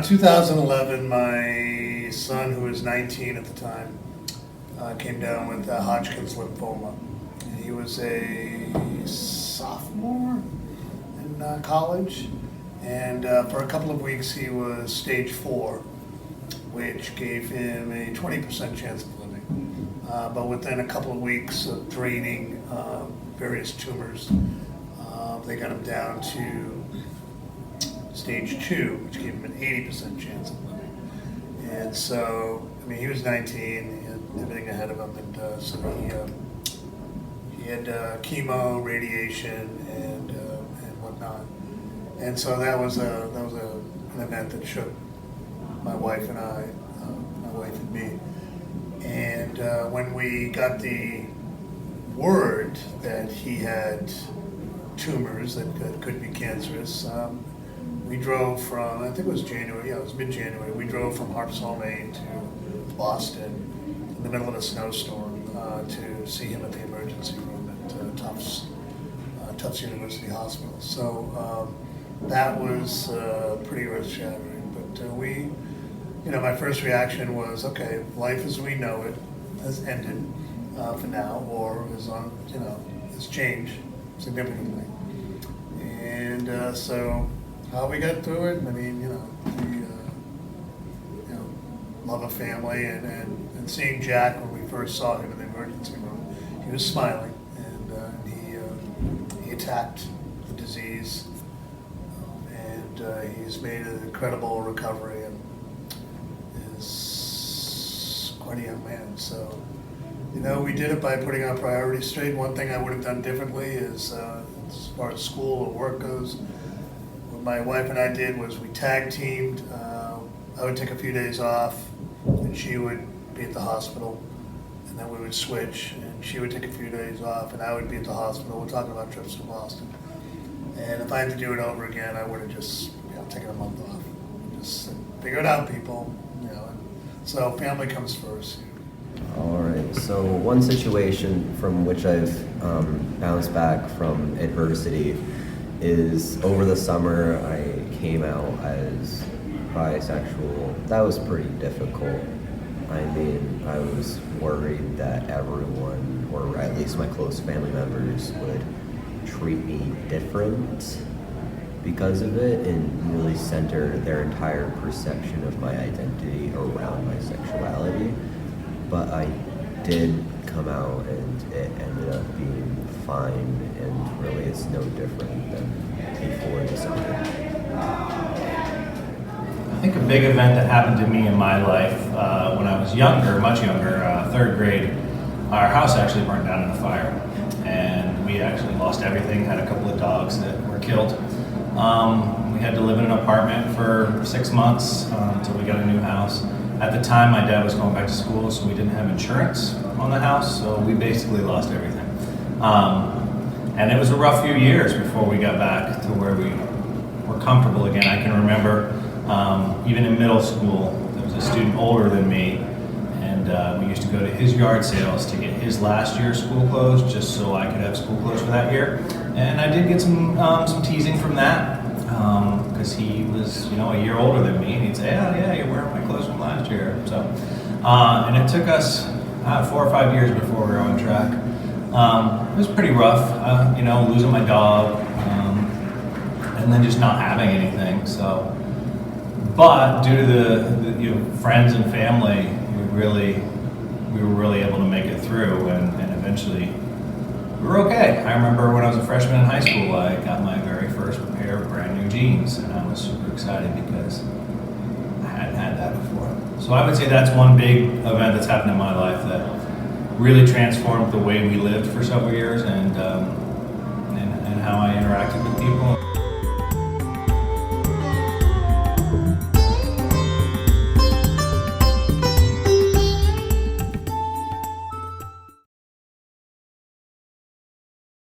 2011, my son, who was 19 at the time, came down with Hodgkin's lymphoma. And he was a sophomore in college, and for a couple of weeks he was stage 4, which gave him a 20% chance of living. But within a couple of weeks of draining various tumors, they got him down to stage 2, which gave him an 80% chance of living. And so, I mean, he was 19, he had everything ahead of him, and so he had chemo, radiation, and whatnot. And so that was an event that shook my wife and I, my wife and me. And when we got the word that he had tumors that could be cancerous, we drove from, I think it was January, it was mid-January, we drove from Harpswell, Maine to Boston in the middle of a snowstorm to see him at the emergency room at Tufts University Hospital. So that was pretty earth-shattering. But my first reaction was, okay, life as we know it has ended for now, or has changed significantly. And so how we got through it, I mean, we love a family, and seeing Jacques when we first saw him in the emergency room, he was smiling, and he attacked the disease, and he's made an incredible recovery, and is quite a young man. So, we did it by putting our priorities straight. One thing I would have done differently is, as far as school or work goes, what my wife and I did was we tag teamed. I would take a few days off, and she would be at the hospital, and then we would switch, and she would take a few days off, and I would be at the hospital. We're talking about trips to Boston. And if I had to do it over again, I would have just taken a month off. Just said, figure it out, people. And so family comes first. All right, so one situation from which I've bounced back from adversity is over the summer I came out as bisexual. That was pretty difficult. I mean, I was worried that everyone, or at least my close family members, would treat me different because of it and really center their entire perception of my identity around my sexuality. But I did come out, and it ended up being fine, and really it's no different than before December. I think a big event that happened to me in my life when I was younger, much younger, 3rd grade, our house actually burned down in a fire, and we actually lost everything, had a couple of dogs that were killed. We had to live in an apartment for 6 months until we got a new house. At the time, my dad was going back to school, so we didn't have insurance on the house, so we basically lost everything. And it was a rough few years before we got back to where we were comfortable again. I can remember even in middle school, there was a student older than me, and we used to go to his yard sales to get his last year's school clothes, just so I could have school clothes for that year. And I did get some teasing from that, because he was, a year older than me, and he'd say, "Oh yeah, you're wearing my clothes from last year." So, and it took us 4 or 5 years before we were on track. It was pretty rough, losing my dog, and then just not having anything. So, but due to the friends and family, we were really able to make it through, and eventually we were okay. I remember when I was a freshman in high school, I got my very first pair of brand new jeans, and I was super excited because I hadn't had that before. So I would say that's one big event that's happened in my life that really transformed the way we lived for several years, and how I interacted